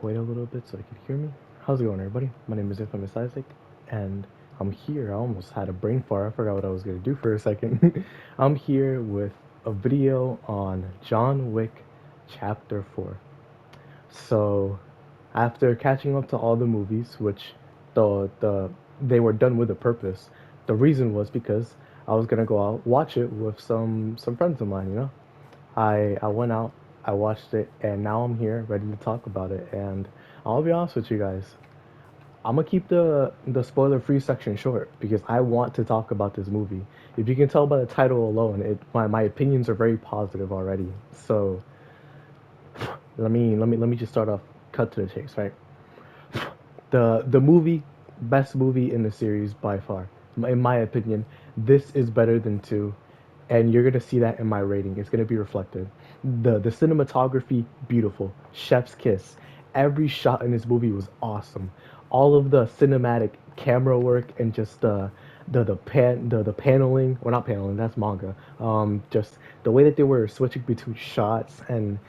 wait a little bit so I can hear me. How's it going, everybody? My name is Infamous Isaac, and I'm here. I almost had a brain fart. I forgot what I was gonna do for a second. I'm here with a video on John Wick Chapter 4. So, after catching up to all the movies, which the they were done with a purpose. The reason was because I was gonna go out watch it with some friends of mine. I went out, I watched it, and now I'm here ready to talk about it. And I'll be honest with you guys, I'm gonna keep the spoiler free section short because I want to talk about this movie. If you can tell by the title alone, my opinions are very positive already. So let me just start off, cut to the chase, right? The movie, best movie in the series by far. In my opinion, this is better than two, and you're gonna see that in my rating. It's gonna be reflected. The cinematography, beautiful. Chef's kiss. Every shot in this movie was awesome. All of the cinematic camera work and just the paneling, or not paneling, that's manga. Just the way that they were switching between shots and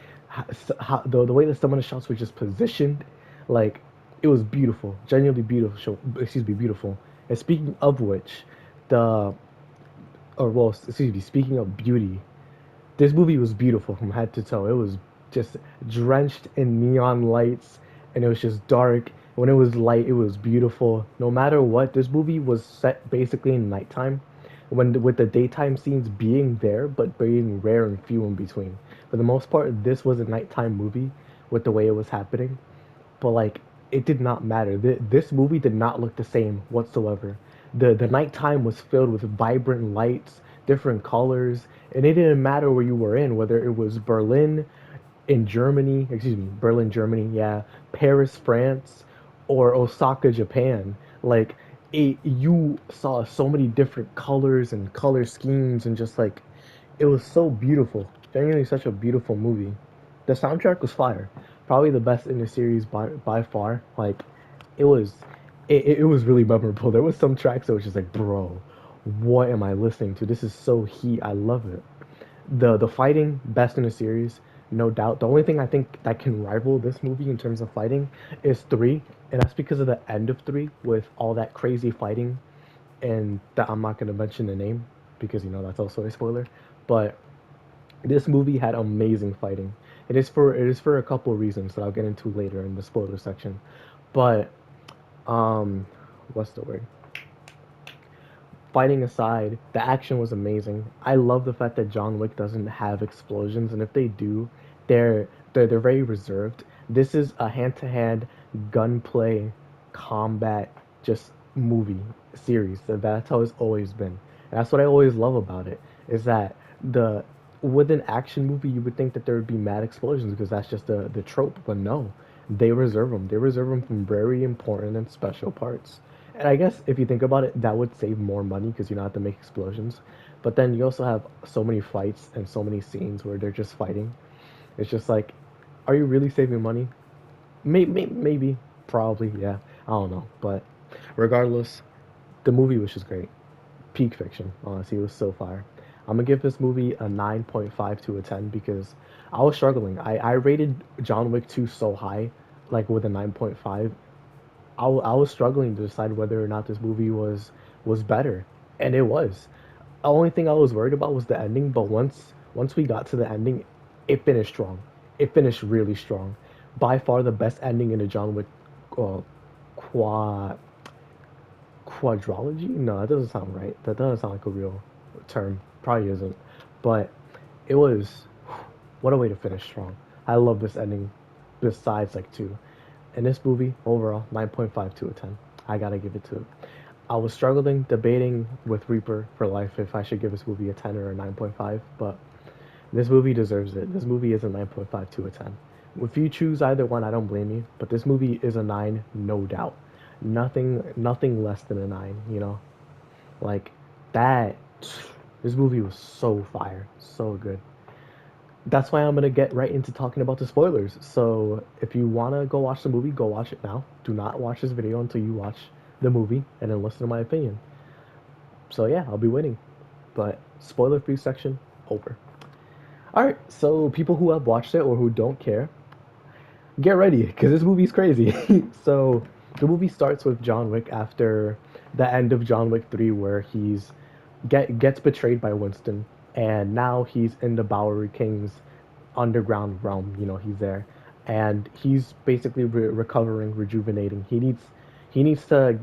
the way that some of the shots were just positioned, like it was beautiful, genuinely beautiful. Excuse me, beautiful. And speaking of which, the or well, excuse me, speaking of beauty, this movie was beautiful from head to toe. It was just drenched in neon lights, and it was just dark. When it was light, it was beautiful. No matter what, this movie was set basically in nighttime, with the daytime scenes being there, but being rare and few in between. For the most part, this was a nighttime movie with the way it was happening, but like it did not matter. This movie did not look the same whatsoever. The nighttime was filled with vibrant lights, different colors, and it didn't matter where you were in, whether it was Berlin in Germany, excuse me, Berlin, Germany, yeah, Paris, France, or Osaka, Japan. Like you saw so many different colors and color schemes, and just like it was so beautiful. Genuinely, such a beautiful movie. The soundtrack was fire. Probably the best in the series by far. Like, it was, it was really memorable. There was some tracks that was just like, bro, what am I listening to? This is so heat. I love it. The fighting, best in the series, no doubt. The only thing I think that can rival this movie in terms of fighting is three, and that's because of the end of three with all that crazy fighting, and that I'm not gonna mention the name because that's also a spoiler. But this movie had amazing fighting. It is for a couple of reasons that I'll get into later in the spoiler section. But um, what's the word? Fighting aside, the action was amazing. I love the fact that John Wick doesn't have explosions, and if they do, they're very reserved. This is a hand-to-hand gunplay combat just movie series. That's how it's always been. And that's what I always love about it is that the with an action movie you would think that there would be mad explosions because that's just the trope, but no, they reserve them. They reserve them from very important and special parts. And I guess if you think about it, that would save more money because you don't have to make explosions. But then you also have so many fights and so many scenes where they're just fighting. It's just like, are you really saving money? Maybe, probably, yeah. I don't know. But regardless, the movie was just great. Peak fiction, honestly. It was so fire. I'm gonna give this movie a 9.5 to a 10 because I was struggling. I rated John Wick 2 so high, like with a 9.5. I was struggling to decide whether or not this movie was better, and it was. The only thing I was worried about was the ending, but once we got to the ending, it finished strong. It finished really strong. By far the best ending in a John Wick uh, qua quadrology. No, that doesn't sound right. That doesn't sound like a real term. Probably isn't. But it was what a way to finish strong. I love this ending. Besides like two, in this movie overall 9.5 to a 10. I gotta give it to it. I was struggling debating with Reaper for life if I should give this movie a 10 or a 9.5, but this movie deserves it. This movie is a 9.5 to a 10. If you choose either one, I don't blame you, but this movie is a 9, no doubt. Nothing less than a 9. Like that. This movie was so fire, so good. That's why I'm gonna get right into talking about the spoilers. So if you wanna go watch the movie, go watch it now. Do not watch this video until you watch the movie and then listen to my opinion. So yeah, I'll be waiting. But spoiler free section over. Alright, so people who have watched it or who don't care, get ready because this movie's crazy. So the movie starts with John Wick after the end of John Wick 3, where gets betrayed by Winston, and now he's in the Bowery King's underground realm. You know, he's there, and he's basically recovering, rejuvenating. He needs to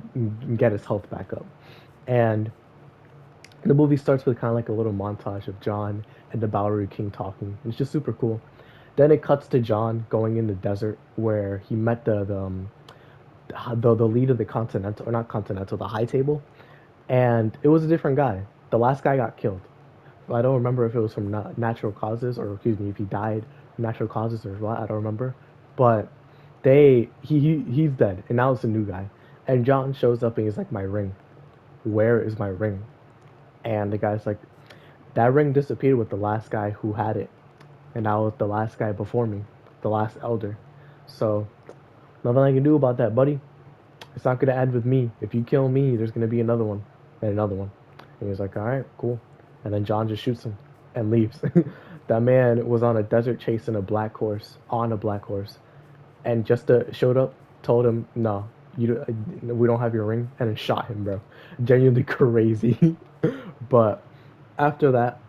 get his health back up, and the movie starts with kind of like a little montage of John and the Bowery King talking. It's just super cool. Then it cuts to John going in the desert where he met the lead of the Continental, or not Continental, the High Table, and it was a different guy. The last guy got killed. I don't remember if it was from natural causes, or excuse me, if he died from natural causes or what. I don't remember, but he's dead, and now it's a new guy. And John shows up and he's like, "My ring. Where is my ring?" And the guy's like, "That ring disappeared with the last guy who had it, and that was the last guy before me, the last elder. So nothing I can do about that, buddy. It's not gonna end with me. If you kill me, there's gonna be another one and another one." And he's like, "All right, cool." And then John just shoots him and leaves. That man was on a desert chasing a black horse, on a black horse, and just showed up, told him, "No, we don't have your ring," and then shot him, bro. Genuinely crazy. But after that,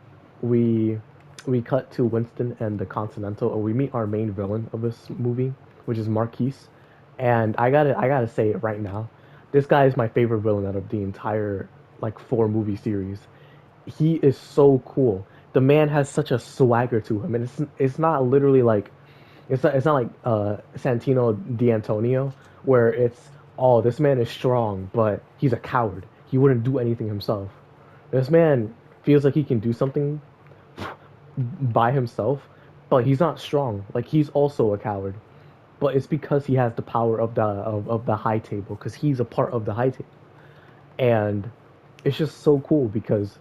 we we cut to Winston and the Continental, or we meet our main villain of this movie, which is Marquise. And I gotta say it right now, this guy is my favorite villain out of the entire like 4 movie series. He is so cool. The man has such a swagger to him, and it's not literally like it's not like Santino D'Antonio, where it's, oh, this man is strong, but he's a coward. He wouldn't do anything himself. This man feels like he can do something by himself, but he's not strong. Like, he's also a coward, but it's because he has the power of the high table, because he's a part of the high table. And it's just so cool because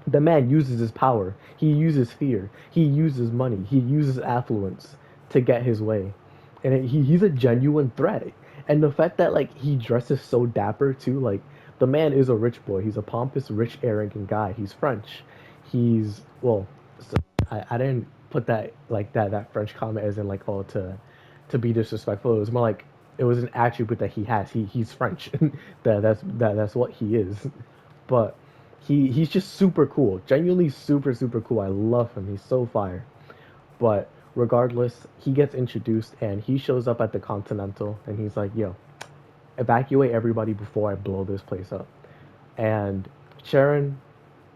the man uses his power. He uses fear. He uses money. He uses affluence to get his way, and he's a genuine threat. And the fact that like he dresses so dapper too, like the man is a rich boy. He's a pompous, rich, arrogant guy. He's French. He's well. So I didn't put that like that French comment as in like, oh, to be disrespectful. It was more like it was an attribute that he has. He's French. That's what he is. But he's just super cool. Genuinely super cool. I love him. He's so fire. But regardless, he gets introduced and he shows up at the Continental and he's like, "Yo, evacuate everybody before I blow this place up." And Sharon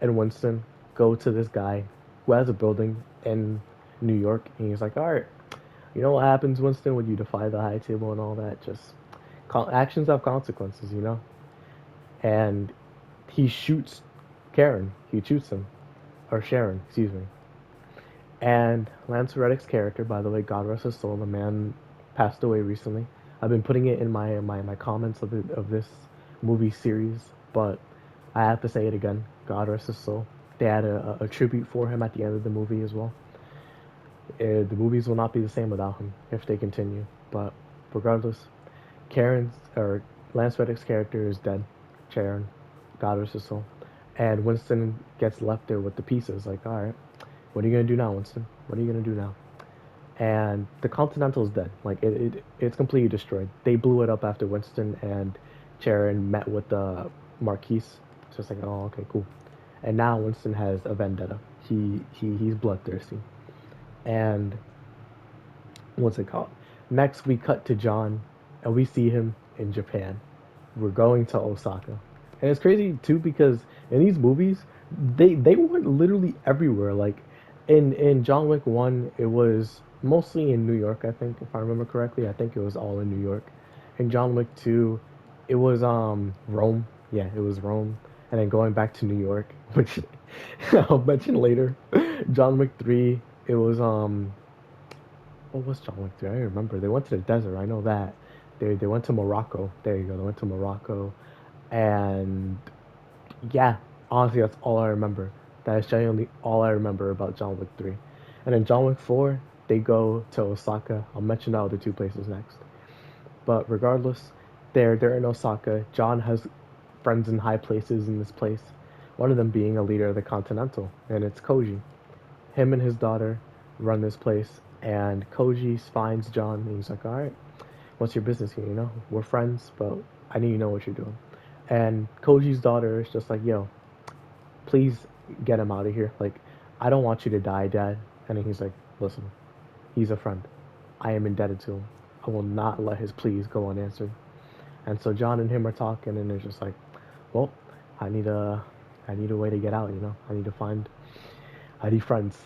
and Winston go to this guy who has a building in New York, and he's like, "All right, you know what happens, Winston, when you defy the high table and all that? Just actions have consequences, you know." And he shoots Karen. He shoots him, or Sharon, excuse me. And Lance Reddick's character, by the way, God rest his soul, the man passed away recently. I've been putting it in my comments of this movie series, but I have to say it again. God rest his soul. They had a tribute for him at the end of the movie as well. The movies will not be the same without him if they continue. But regardless, Karen's or Lance Reddick's character is dead. Sharon, God rest his soul. And Winston gets left there with the pieces. Like, all right, what are you gonna do now, Winston? What are you gonna do now? And the Continental's dead. Like, it's completely destroyed. They blew it up after Winston and Sharon met with the Marquise. So it's like, oh, okay, cool. And now Winston has a vendetta. He's bloodthirsty. And what's it called? Next, we cut to John, and we see him in Japan. We're going to Osaka, and it's crazy too because in these movies, they went literally everywhere. Like in John Wick 1, it was mostly in New York. I think, if I remember correctly, I think it was all in New York. In John Wick 2, it was Rome. Yeah, it was Rome, and then going back to New York, which I'll mention later. John Wick 3, it was what was John Wick 3? I don't remember. They went to the desert. I know that. They went to Morocco. There you go. They went to Morocco, and yeah, honestly, that's all I remember. That is genuinely all I remember about John Wick 3. And then John Wick 4, they go to Osaka. I'll mention the other 2 places next. But regardless, they're in Osaka. John has friends in high places in this place. One of them being a leader of the Continental, and it's Koji. Him and his daughter run this place, And Koji finds John and he's like, all right, what's your business here? You know, we're friends, but I need to know what you're doing. And Koji's daughter is just like, yo, please get him out of here. Like, I don't want you to die, Dad. And then he's like, listen, he's a friend. I am indebted to him. I will not let his pleas go unanswered. And so John and him are talking, and they're just like, well, I need a, I need a way to get out. You know, I need friends,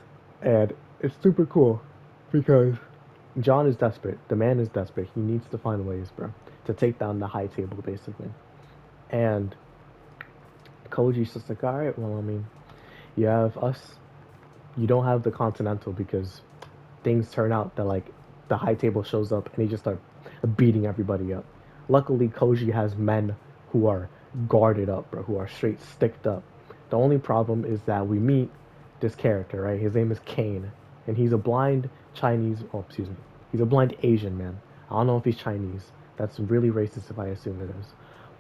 and it's super cool because John is desperate. The man is desperate. He needs to find ways, bro, to take down the high table, basically. And Koji's just like, all right, well, I mean, you have us. You don't have the Continental because things turn out that like the high table shows up and he just start beating everybody up. Luckily, Koji has men who are guarded up, bro, who are straight sticked up. The only problem is that we meet this character, right? His name is Kane, and he's a blind Chinese. Oh, excuse me. He's a blind Asian man. I don't know if he's Chinese. That's really racist if I assume it is.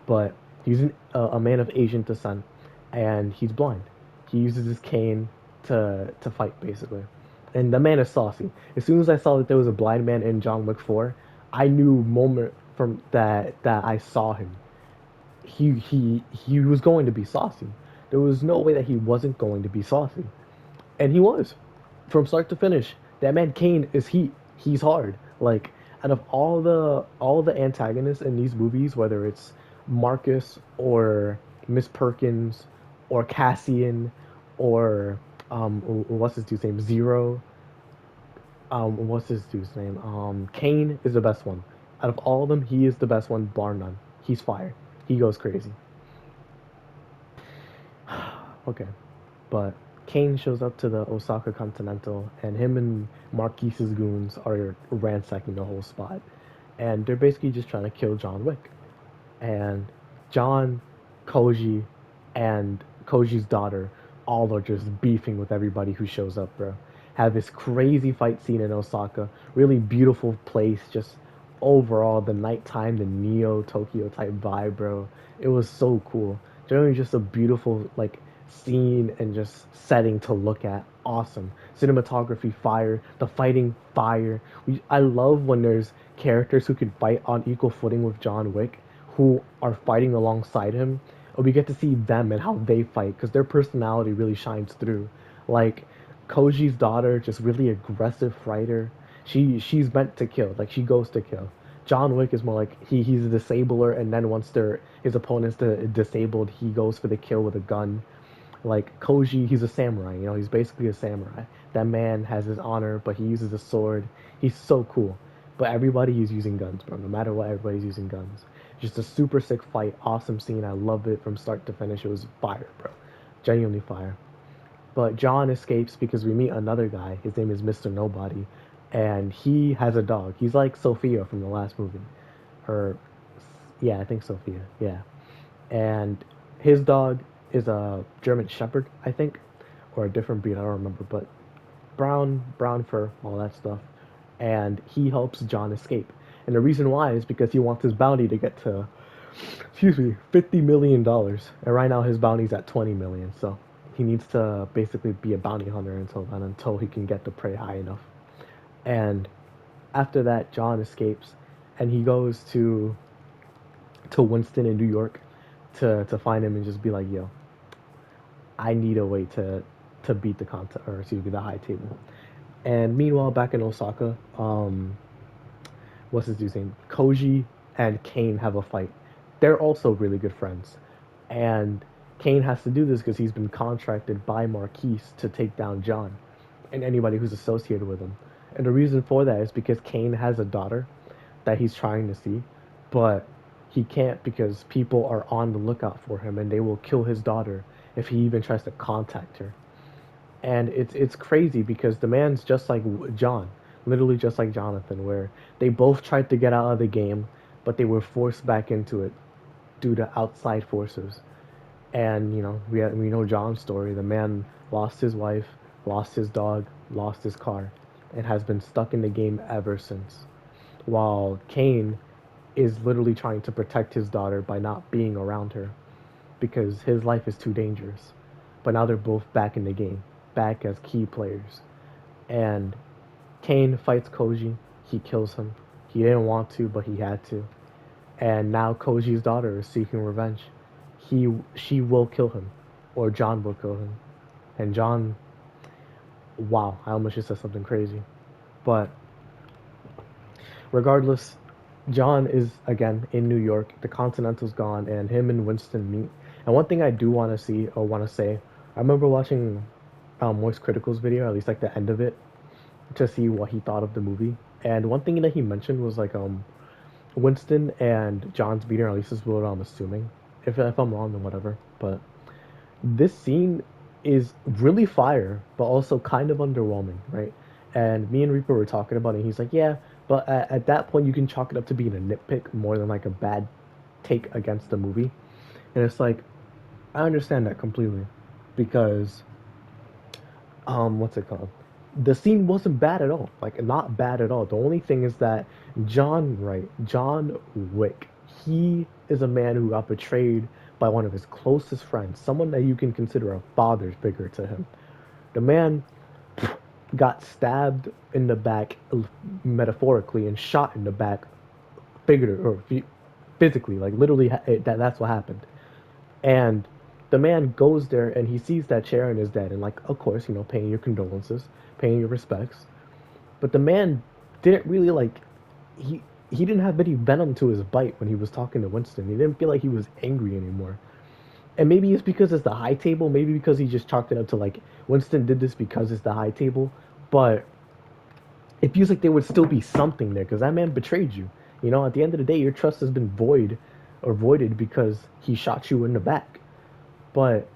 But he's a man of Asian descent, and he's blind. He uses his cane to fight basically, and the man is saucy. As soon as I saw that there was a blind man in John Wick 4, I knew moment from that I saw him. He was going to be saucy. There was no way that he wasn't going to be saucy, and he was from start to finish. That man Kane is heat. He's hard. Like out of all the antagonists in these movies, whether it's Marcus or Miss Perkins or Cassian or what's his dude's name, Zero, what's his dude's name, Kane is the best one. Out of all of them, he is the best one, bar none. He's fire. He goes crazy. Okay, but Kane shows up to the Osaka Continental, and him and Marquise's goons are ransacking the whole spot, and they're basically just trying to kill John Wick. And John, Koji, and Koji's daughter all are just beefing with everybody who shows up, bro. Have this crazy fight scene in Osaka, really beautiful place, just overall the nighttime, the Neo Tokyo type vibe, bro. It was so cool. Generally, just a beautiful like scene and just setting to look at. Awesome cinematography, fire. The fighting, fire. I love when there's characters who can fight on equal footing with John Wick, who are fighting alongside him. And we get to see them and how they fight because their personality really shines through. Like Koji's daughter, just really aggressive fighter. She's meant to kill. Like she goes to kill. John Wick is more like he's a disabler, and then once his opponent's disabled, he goes for the kill with a gun. Like Koji, he's a samurai. You know, he's basically a samurai. That man has his honor, but he uses a sword. He's so cool. But everybody is using guns, bro. No matter what, everybody's using guns. Just a super sick fight, awesome scene. I love it from start to finish. It was fire, bro. Genuinely fire. But John escapes because we meet another guy. His name is Mr. Nobody, and he has a dog. He's like Sophia from the last movie. Her, yeah, I think Sophia. Yeah, and his dog is a German Shepherd, I think, or a different breed. I don't remember, but brown fur, all that stuff. And he helps John escape. And the reason why is because he wants his bounty to get to, excuse me, $50 million. And right now his bounty's at 20 million. So he needs to basically be a bounty hunter until then, until he can get the prey high enough. And after that, John escapes, and he goes to Winston in New York to find him and just be like, yo, I need a way to beat the contest, or excuse me, the high table. And meanwhile, back in Osaka, what's his dude's name? Koji and Kane have a fight. They're also really good friends, and Kane has to do this because he's been contracted by Marquise to take down John and anybody who's associated with him. And the reason for that is because Kane has a daughter that he's trying to see, but he can't because people are on the lookout for him and they will kill his daughter if he even tries to contact her. And it's crazy because the man's just like John, literally just like Jonathan, where they both tried to get out of the game, but they were forced back into it due to outside forces. And we know John's story. The man lost his wife, lost his dog, lost his car, and has been stuck in the game ever since. While Kane is literally trying to protect his daughter by not being around her because his life is too dangerous. But now they're both back in the game, back as key players. And Kane fights Koji. He kills him. He didn't want to, but he had to. And now Koji's daughter is seeking revenge. She will kill him, or John will kill him. And John, wow, I almost just said something crazy. But regardless, John is again in New York. The Continental's gone, and him and Winston meet. And one thing I do want to see or want to say, I remember watching Moist Critical's video, at least like the end of it, to see what he thought of the movie. And one thing that he mentioned was like Winston and John's meeting, or at least this is what I'm assuming. If I'm wrong, then whatever. But this scene is really fire, but also kind of underwhelming, right? And me and Reaper were talking about it. And he's like, yeah, but at that point you can chalk it up to being a nitpick more than like a bad take against the movie. And it's like I understand that completely because what's it called? The scene wasn't bad at all. Like not bad at all. The only thing is that John Wick, he is a man who got betrayed by one of his closest friends, someone that you can consider a father figure to him. The man got stabbed in the back metaphorically and shot in the back figuratively or physically, like literally that's what happened. And the man goes there and he sees that Sharon is dead and like of course, paying your condolences, paying your respects. But the man didn't really like he he didn't have any venom to his bite when he was talking to Winston. He didn't feel like he was angry anymore. And maybe it's because it's the high table, maybe because he just chalked it up to like Winston did this because it's the high table, but it feels like there would still be something there because that man betrayed you. At the end of the day, your trust has been voided because he shot you in the back. But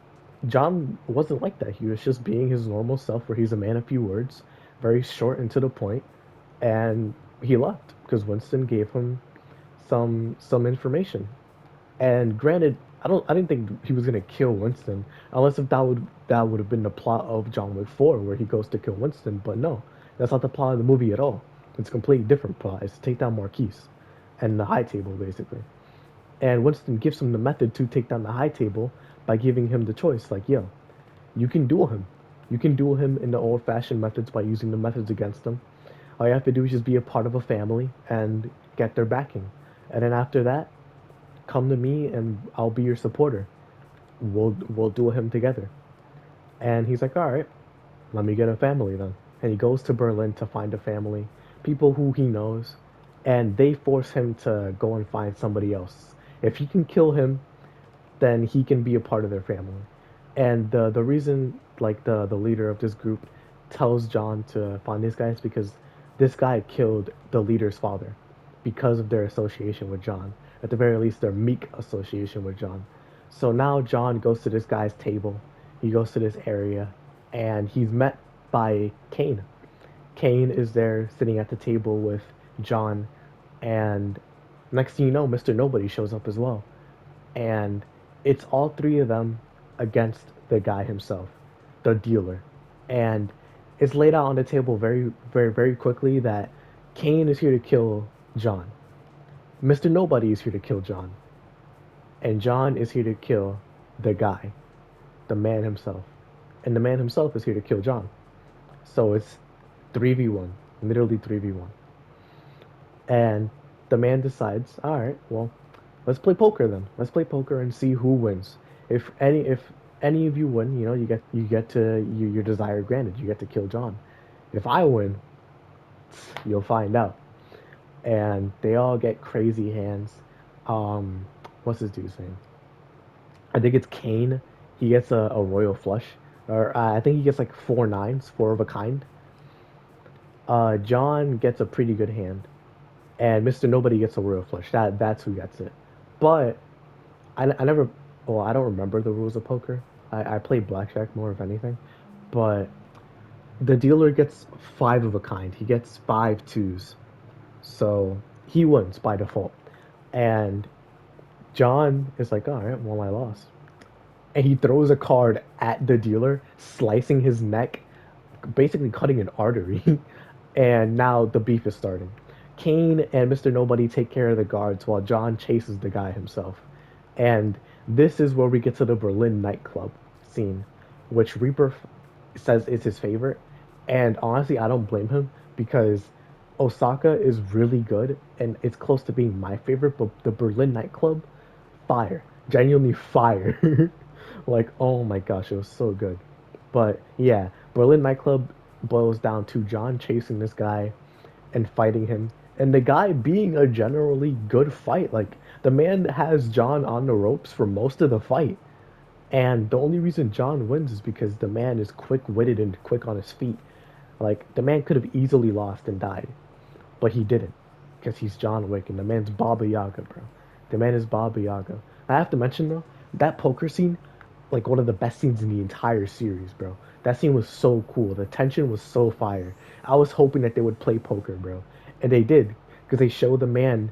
John wasn't like that. He was just being his normal self, where he's a man of few words, very short and to the point, and he left because Winston gave him some information. And granted, I didn't think he was gonna kill Winston, unless if that would have been the plot of John Wick 4, where he goes to kill Winston. But no, that's not the plot of the movie at all. It's a completely different plot. It's to take down Marquise and the High Table, basically. And Winston gives him the method to take down the High Table by giving him the choice, like, yo, you can duel him. You can duel him in the old-fashioned methods by using the methods against him. All you have to do is just be a part of a family and get their backing. And then after that, come to me and I'll be your supporter. We'll duel him together. And he's like, all right, let me get a family then. And he goes to Berlin to find a family, people who he knows, and they force him to go and find somebody else. If he can kill him, then he can be a part of their family. And the reason like the leader of this group tells John to find this guy is because this guy killed the leader's father because of their association with John. At the very least, their meek association with John. So now John goes to this guy's table. He goes to this area, and he's met by Kane. Kane is there sitting at the table with John, and next thing you know, Mr. Nobody shows up as well. And it's all three of them against the guy himself, the dealer. And it's laid out on the table very, very, very quickly that Kane is here to kill John. Mr. Nobody is here to kill John. And John is here to kill the guy, the man himself. And the man himself is here to kill John. So it's 3v1, literally 3v1. And the man decides, all right, well, let's play poker then. Let's play poker and see who wins. If any of you win, you get to your desire granted. You get to kill John. If I win, you'll find out. And they all get crazy hands. Um, what's this dude's name? I think it's Kane. He gets a royal flush, or I think he gets like four nines, four of a kind. John gets a pretty good hand, and Mr. Nobody gets a royal flush. That's who gets it. But I never, well, I don't remember the rules of poker. I play blackjack more of anything, but the dealer gets five of a kind. He gets five twos, so he wins by default. And John is like, all right, well, I lost. And he throws a card at the dealer, slicing his neck, basically cutting an artery. And now the beef is starting. Kane and Mr. Nobody take care of the guards while John chases the guy himself. And this is where we get to the Berlin nightclub scene, which Reaper says is his favorite. And honestly, I don't blame him because Osaka is really good and it's close to being my favorite, but the Berlin nightclub, fire. Genuinely fire. Like, oh my gosh, it was so good. But yeah, Berlin nightclub boils down to John chasing this guy and fighting him. And the guy being a generally good fight. Like, the man has John on the ropes for most of the fight. And the only reason John wins is because the man is quick-witted and quick on his feet. Like, the man could have easily lost and died, but he didn't. Because he's John Wick, and the man's Baba Yaga, bro. The man is Baba Yaga. I have to mention, though, that poker scene, like, one of the best scenes in the entire series, bro. That scene was so cool. The tension was so fire. I was hoping that they would play poker, bro. And they did, because they showed the man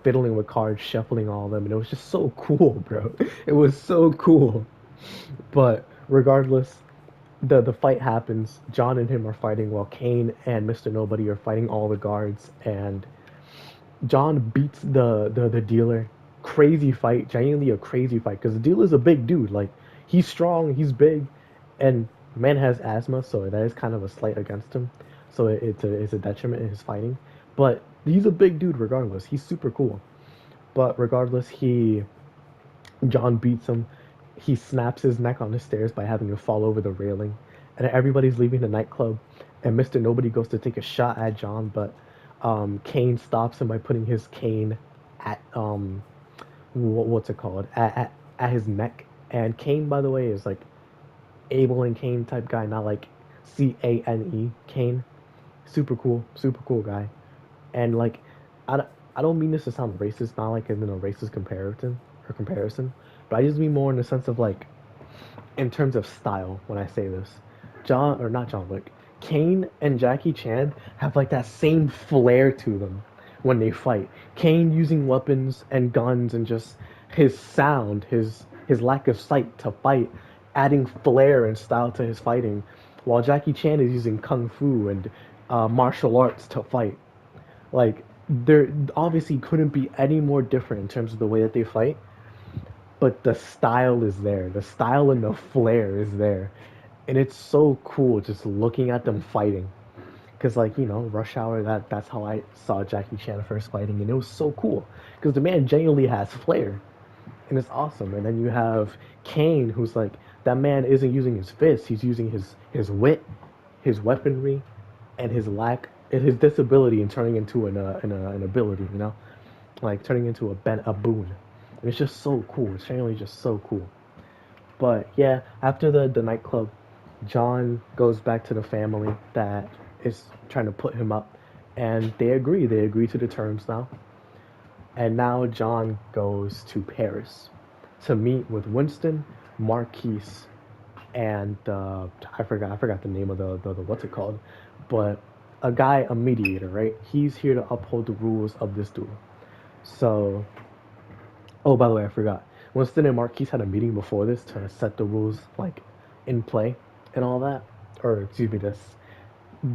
fiddling with cards, shuffling all of them, and it was just so cool, bro. It was so cool. But regardless, the fight happens. John and him are fighting while Kane and Mr. Nobody are fighting all the guards, and John beats the dealer. Crazy fight, genuinely a crazy fight, because the dealer's a big dude. Like, he's strong, he's big, and man has asthma, so that is kind of a slight against him. So it's a detriment in his fighting. But he's a big dude regardless. He's super cool. But regardless, John beats him. He snaps his neck on the stairs by having to fall over the railing. And everybody's leaving the nightclub. And Mr. Nobody goes to take a shot at John, but Kane stops him by putting his cane at what's it called at his neck. And Kane, by the way, is like Abel and Kane type guy, not like Cane Kane. Super cool guy. And like, I don't mean this to sound racist, not like in a racist comparison, but I just mean more in the sense of like, in terms of style when I say this. John, or not John Wick, Kane and Jackie Chan have like that same flair to them when they fight. Kane using weapons and guns and just his sound, his lack of sight to fight, adding flair and style to his fighting, while Jackie Chan is using kung fu and martial arts to fight. Like, there obviously couldn't be any more different in terms of the way that they fight, but the style is there. The style and the flair is there. And it's so cool just looking at them fighting. Cause like, Rush Hour, that's how I saw Jackie Chan first fighting, and it was so cool. Cause the man genuinely has flair, and it's awesome. And then you have Kane, who's like, that man isn't using his fists, he's using his wit, his weaponry, and his disability, and turning into an ability, like turning into a boon. And it's just so cool. It's genuinely just so cool. But yeah, after the nightclub, John goes back to the family that is trying to put him up, and they agree. They agree to the terms now. And now John goes to Paris to meet with Winston, Marquise, and I forgot the name of the what's it called, but a mediator, right? He's here to uphold the rules of this duel. So, oh, by the way, I forgot. Winston and Marquise had a meeting before this to set the rules, like, in play and all that, or excuse me,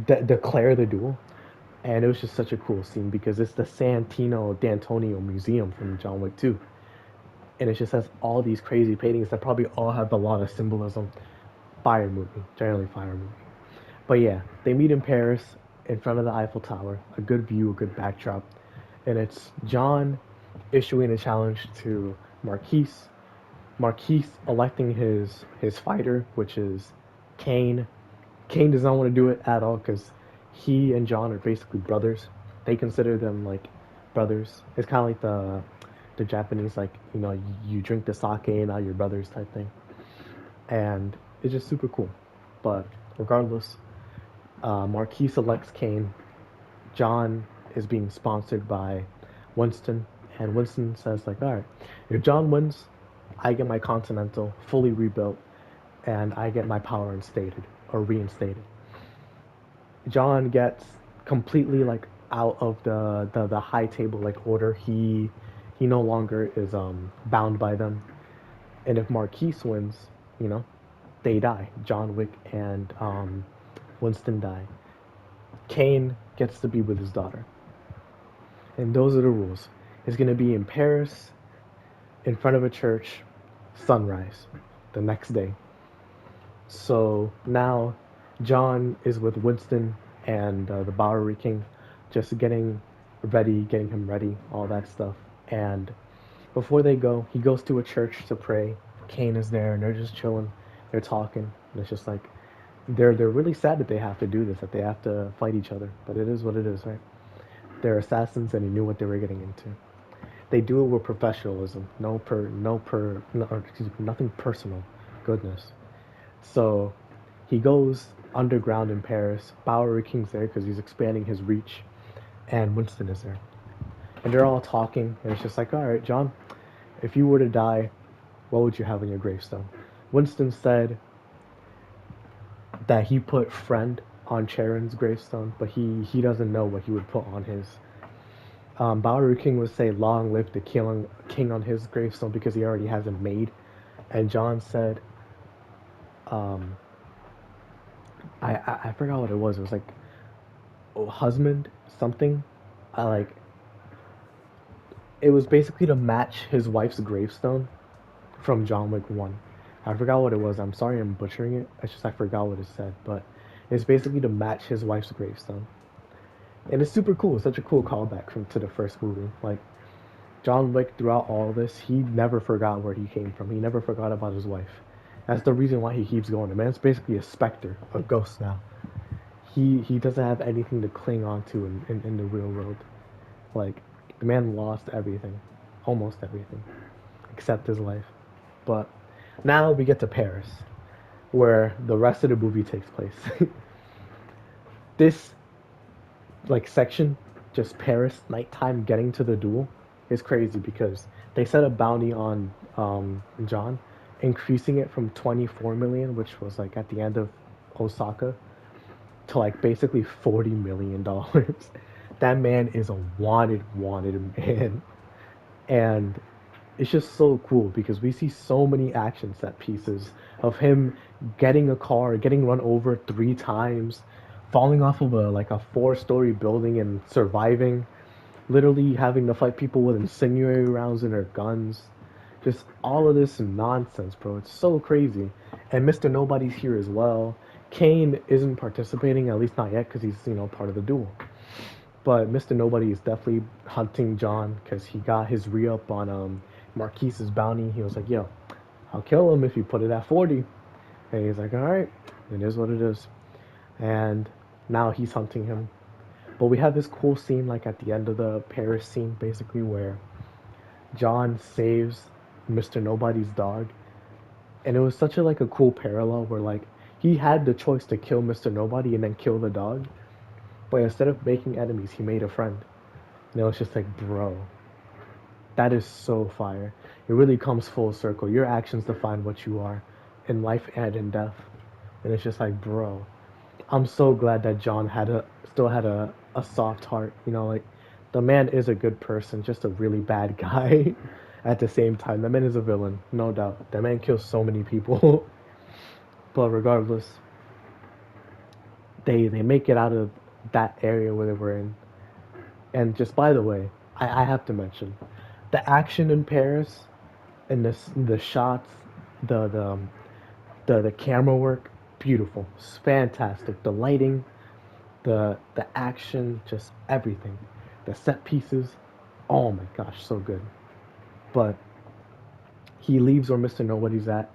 declare the duel. And it was just such a cool scene because it's the Santino D'Antonio Museum from John Wick 2. And it just has all these crazy paintings that probably all have a lot of symbolism. Fire movie, generally fire movie. But yeah, they meet in Paris in front of the Eiffel Tower. A good view, a good backdrop. And it's John issuing a challenge to Marquise. Marquise electing his fighter, which is Kane. Kane does not want to do it at all because he and John are basically brothers. They consider them like brothers. It's kind of like the Japanese, like, you drink the sake and now you're brothers type thing. And it's just super cool. But regardless, Marquis selects Kane. John is being sponsored by Winston, and Winston says like, all right, if John wins, I get my Continental fully rebuilt, and I get my power instated or reinstated. John gets completely like out of the high table like order. He no longer is bound by them. And if Marquise wins, you know, they die. John Wick and Winston die. Kane gets to be with his daughter. And those are the rules. It's going to be in Paris, in front of a church, sunrise, the next day. So now John is with Winston and the Bowery King, just getting him ready, all that stuff. And before they go, he goes to a church to pray. Cain is there, and they're just chilling. They're talking. And it's just like they're really sad that they have to do this, that they have to fight each other. But it is what it is, right? They're assassins, and he knew what they were getting into. They do it with professionalism. Nothing personal. Goodness. So he goes underground in Paris. Bowery King's there because he's expanding his reach, and Winston is there. And they're all talking, and it's just like, all right, John, if you were to die, what would you have on your gravestone? Winston said that he put friend on Charon's gravestone, but he doesn't know what he would put on his. Bowery King would say, long live the king on his gravestone because he already has a maid. And John said, um, I forgot what it was. It was like, oh, husband something. I like it was basically to match his wife's gravestone from John Wick 1. I forgot what it was. I'm sorry I'm butchering it. It's just I forgot what it said, but it's basically to match his wife's gravestone. And it's super cool. It's such a cool callback to the first movie. Like John Wick throughout all this, he never forgot where he came from. He never forgot about his wife. That's the reason why he keeps going. The man's basically a specter, a ghost now. He doesn't have anything to cling on to in the real world. Like the man lost everything, almost everything, except his life. But now we get to Paris, where the rest of the movie takes place. This like section, just Paris nighttime getting to the duel, is crazy because they set a bounty on John, increasing it from 24 million, which was like at the end of Osaka, to like basically $40 million. That man is a wanted man, and it's just so cool because we see so many action set pieces of him getting a car, getting run over 3 times, falling off of a 4-story building and surviving, literally having to fight people with incendiary rounds in their guns. Just all of this nonsense, bro. It's so crazy. And Mr. Nobody's here as well. Kane isn't participating, at least not yet, because he's part of the duel. But Mr. Nobody is definitely hunting John because he got his re-up on Marquise's bounty. He was like, yo, I'll kill him if you put it at 40. And he's like, all right, it is what it is. And now he's hunting him. But we have this cool scene like at the end of the Paris scene, basically, where John saves Mr. Nobody's dog. And it was such a cool parallel where like he had the choice to kill Mr. Nobody and then kill the dog. But instead of making enemies, he made a friend. And it was just like, bro, that is so fire. It really comes full circle. Your actions define what you are in life and in death. And it's just like, bro, I'm so glad that John still had a soft heart. Like the man is a good person, just a really bad guy at the same time. The man is a villain, no doubt. The man kills so many people. But regardless, they make it out of that area where they were in. And just by the way, I have to mention the action in Paris and the shots, the the um, the camera work, beautiful, it's fantastic. The lighting, the action, just everything, the set pieces. Oh my gosh, so good. But he leaves where Mr. Nobody's at,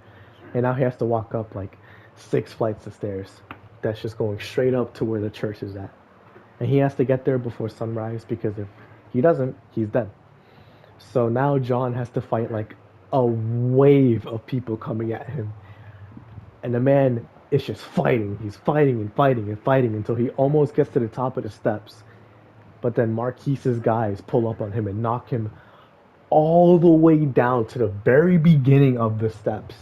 and now he has to walk up like 6 flights of stairs. That's just going straight up to where the church is at, and he has to get there before sunrise because if he doesn't, he's dead. So now John has to fight like a wave of people coming at him. And the man is just fighting. He's fighting and fighting and fighting until he almost gets to the top of the steps. But then Marquise's guys pull up on him and knock him all the way down to the very beginning of the steps.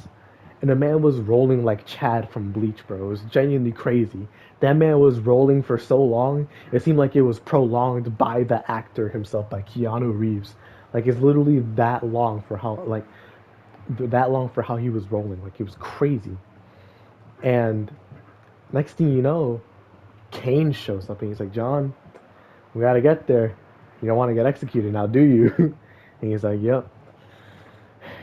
And the man was rolling like Chad from Bleach, bro. It was genuinely crazy. That man was rolling for so long, it seemed like it was prolonged by the actor himself, by Keanu Reeves. Like it's literally that long for how he was rolling. Like it was crazy. And next thing you know, Kane shows up and he's like, John, we gotta get there. You don't want to get executed now, do you? And he's like, yep,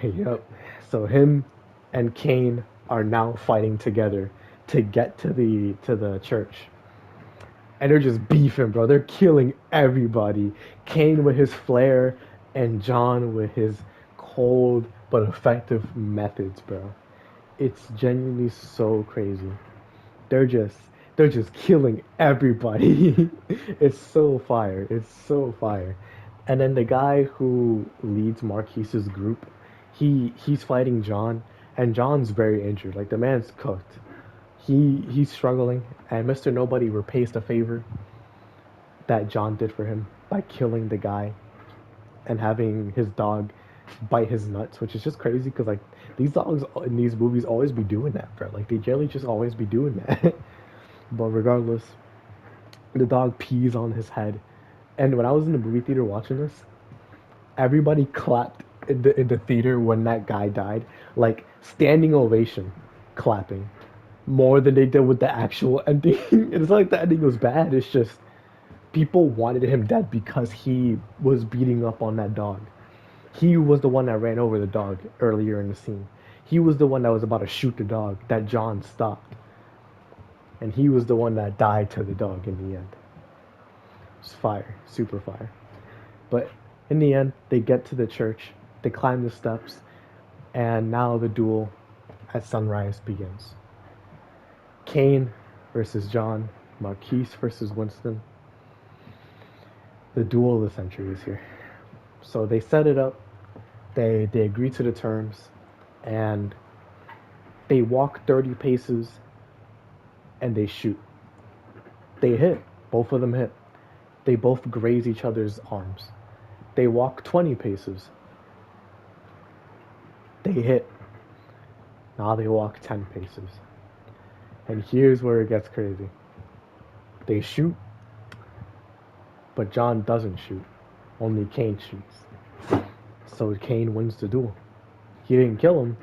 yep. So him and Kane are now fighting together to get to the church. and they're just beefing, bro. They're killing everybody. Kane with his flair, and John with his cold but effective methods, bro. It's genuinely so crazy. They're just they're just killing everybody. It's so fire. It's so fire. And then the guy who leads Marquise's group, he's fighting John, and John's very injured. Like the man's cooked. He's struggling, and Mr. Nobody repays the favor that John did for him by killing the guy and having his dog bite his nuts, which is just crazy because like these dogs in these movies always be doing that, bro. Like they generally just always be doing that. But regardless, the dog pees on his head. And when I was in the movie theater watching this, everybody clapped in the theater when that guy died, like standing ovation, clapping more than they did with the actual ending. It's like the ending was bad. It's just people wanted him dead because he was beating up on that dog. He was the one that ran over the dog earlier in the scene. He was the one that was about to shoot the dog that John stopped. And he was the one that died to the dog in the end. It's fire, super fire. But in the end, they get to the church, they climb the steps, and now the duel at sunrise begins. Kane versus John, Marquise versus Winston. The duel of the century is here. So they set it up, they agree to the terms, and they walk 30 paces and they shoot. They hit. Both of them hit. They both graze each other's arms. They walk 20 paces. They hit. Now they walk 10 paces. And here's where it gets crazy. They shoot, but John doesn't shoot. Only Kane shoots. So Kane wins the duel. He didn't kill him,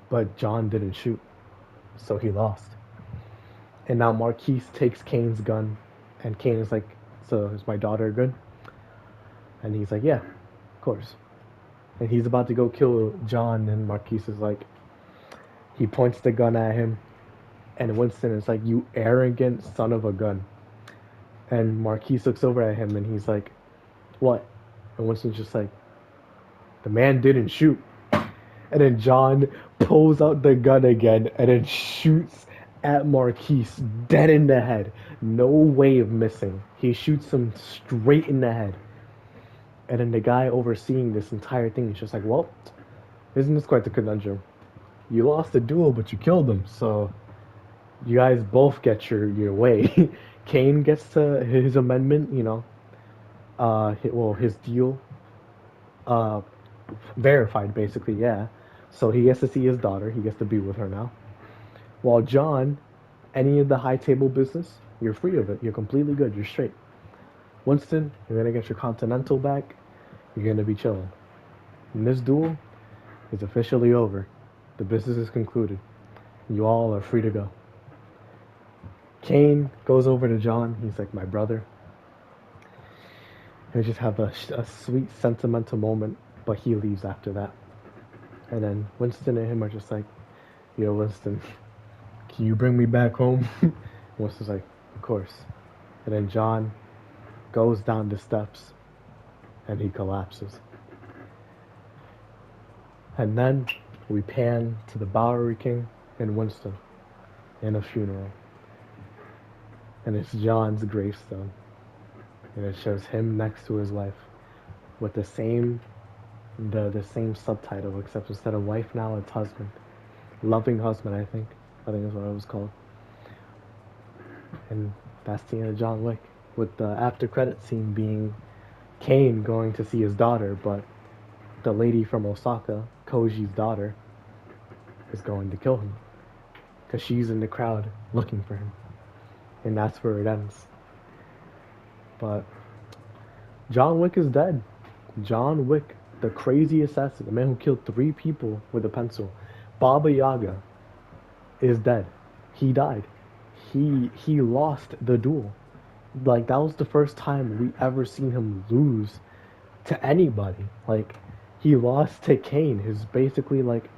but John didn't shoot. So he lost. And now Marquise takes Kane's gun, and Kane is like, "So is my daughter good?" And he's like, "Yeah, of course." And he's about to go kill John, and Marquise is like, he points the gun at him, and Winston is like, "You arrogant son of a gun." And Marquise looks over at him, and he's like, "What?" And Winston's just like, "The man didn't shoot." And then John pulls out the gun again and then shoots at Marquise dead in the head. No way of missing. He shoots him straight in the head. And then the guy overseeing this entire thing is just like, "Well, isn't this quite the conundrum? You lost the duel, but you killed him, so you guys both get your way." Kane gets to his amendment, his deal uh, verified, basically, yeah. So he gets to see his daughter. He gets to be with her now. While John, any of the high table business, you're free of it. You're completely good. You're straight. Winston, you're gonna get your Continental back. You're gonna be chilling. And this duel is officially over. The business is concluded. You all are free to go. Kane goes over to John. He's like, "My brother." They just have a sweet sentimental moment, but he leaves after that. And then Winston and him are just like, "Yo, Winston, can you bring me back home?" Winston's like, "Of course." And then John goes down the steps and he collapses. And then we pan to the Bowery King and Winston in a funeral. And it's John's gravestone. And it shows him next to his wife with the same subtitle, except instead of wife now it's husband. Loving husband, I think. I think that's what it was called. And that's the end of John Wick, with the after credit scene being Kane going to see his daughter, but the lady from Osaka, Koji's daughter, is going to kill him because she's in the crowd looking for him, and that's where it ends. But John Wick is dead. John Wick, the crazy assassin, the man who killed 3 people with a pencil, Baba Yaga, is dead. He died. He lost the duel. Like that was the first time we ever seen him lose to anybody. Like he lost to Kane, his basically like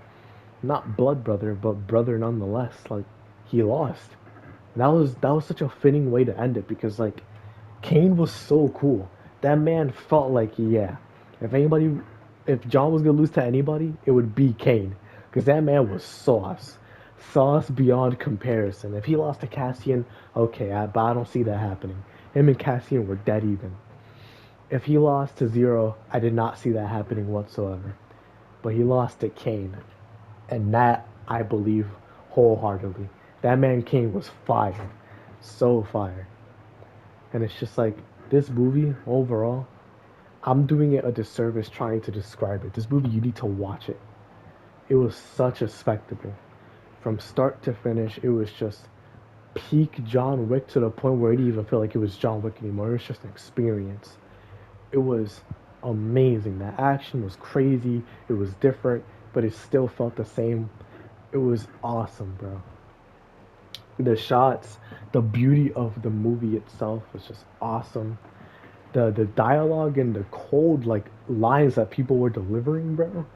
not blood brother, but brother nonetheless. Like he lost. That was such a fitting way to end it because like Kane was so cool. That man felt like, yeah, if anybody, if John was gonna lose to anybody, it would be Kane, because that man was sauce, sauce beyond comparison. If he lost to Cassian, okay, but I don't see that happening. Him and Cassian were dead even. If he lost to Zero, I did not see that happening whatsoever. But he lost to Kane, and that I believe wholeheartedly. That man Kane was fire, so fire. And it's just like this movie overall, I'm doing it a disservice trying to describe it. This movie, you need to watch it. It was such a spectacle. From start to finish, it was just peak John Wick to the point where it didn't even feel like it was John Wick anymore. It was just an experience. It was amazing. The action was crazy. It was different, but it still felt the same. It was awesome, bro. The shots, the beauty of the movie itself was just awesome. The dialogue and the cold like lines that people were delivering, bro.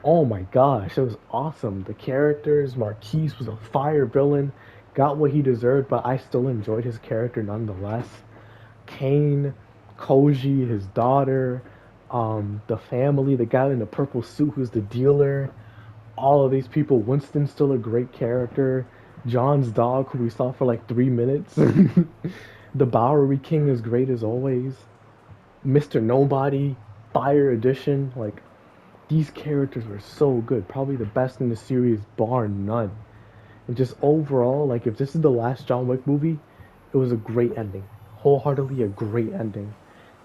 Oh my gosh, it was awesome. The characters, Marquise was a fire villain, got what he deserved, but I still enjoyed his character nonetheless. Kane, Koji, his daughter, the family, the guy in the purple suit who's the dealer, all of these people. Winston's still a great character. John's dog, who we saw for like 3 minutes. The Bowery King is great as always. Mr. Nobody, Fire Edition, like these characters were so good. Probably the best in the series, bar none. And just overall, like if this is the last John Wick movie, it was a great ending. Wholeheartedly a great ending.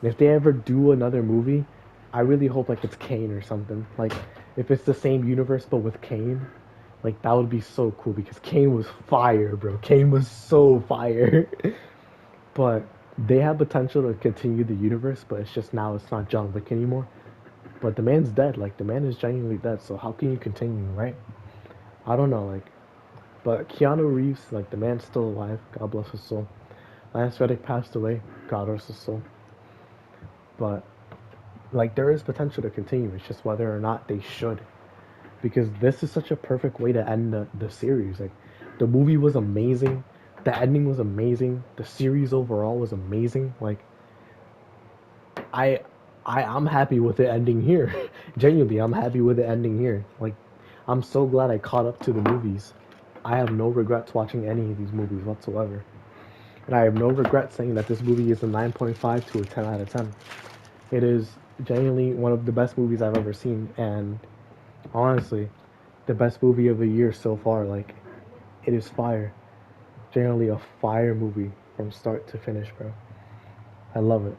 And if they ever do another movie, I really hope like it's Kane or something. Like if it's the same universe but with Kane, like that would be so cool because Kane was fire, bro. Kane was so fire. But they have potential to continue the universe, but it's just now it's not John Wick anymore. But the man's dead. Like the man is genuinely dead. So how can you continue, right? I don't know. Like, but Keanu Reeves, like the man's still alive. God bless his soul. Lance Reddick passed away. God rest his soul. But like there is potential to continue. It's just whether or not they should. Because this is such a perfect way to end the series. Like the movie was amazing. The ending was amazing. The series overall was amazing. Like I I'm happy with it ending here. Genuinely, I'm happy with it ending here. Like I'm so glad I caught up to the movies. I have no regrets watching any of these movies whatsoever. And I have no regrets saying that this movie is a 9.5 to a 10 out of 10. It is genuinely one of the best movies I've ever seen, and honestly, the best movie of the year so far. Like, it is fire. Genuinely a fire movie from start to finish, bro. I love it.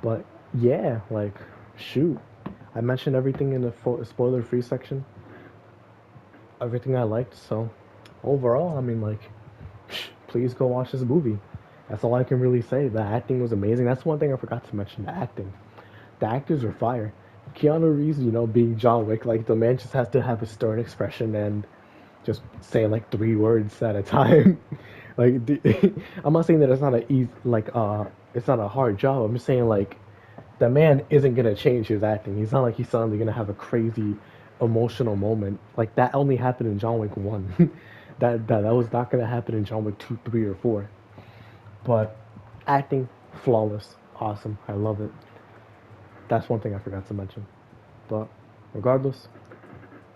But yeah, like, shoot. I mentioned everything in the spoiler free section, everything I liked, so overall, I mean, like, please go watch this movie. That's all I can really say. The acting was amazing. That's one thing I forgot to mention, the acting. The actors are fire. Keanu Reeves, being John Wick, like the man just has to have a stern expression and just say like 3 words at a time. like I'm not saying that it's not a easy it's not a hard job. I'm just saying like the man isn't gonna change his acting. He's not like he's suddenly gonna have a crazy emotional moment. Like that only happened in John Wick 1. That was not gonna happen in John Wick 2, 3, or 4. But acting flawless, awesome. I love it. That's one thing I forgot to mention. But regardless,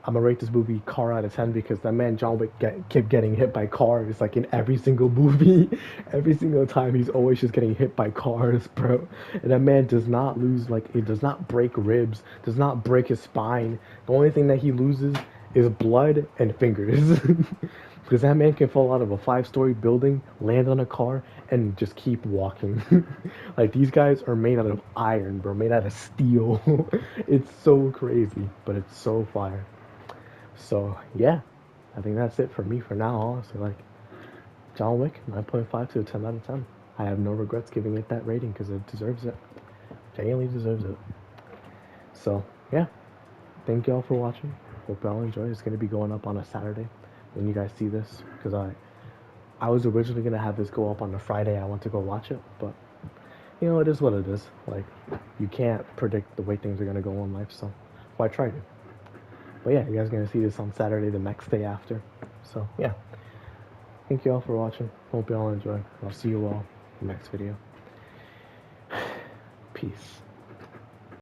I'm gonna rate this movie car out of 10 because that man John Wick kept getting hit by cars like in every single movie. Every single time he's always just getting hit by cars, bro. And that man does not lose, like, it does not break ribs, does not break his spine. The only thing that he loses is blood and fingers. Because that man can fall out of a 5-story building, land on a car, and just keep walking. Like these guys are made out of iron, bro, made out of steel. It's so crazy, but it's so fire. So yeah, I think that's it for me for now. Honestly, like John Wick, 9.5 to a 10 out of 10. I have no regrets giving it that rating because it deserves it. Genuinely deserves it. So yeah, thank y'all for watching. Hope y'all enjoy. It's gonna be going up on a Saturday when you guys see this because I was originally gonna have this go up on the Friday I went to go watch it, but it is what it is. Like you can't predict the way things are gonna go in life, so why try to? But yeah, you guys are gonna see this on Saturday, the next day after. So yeah, Thank you all for watching. Hope you all enjoy. I'll see you all in the next video. Peace.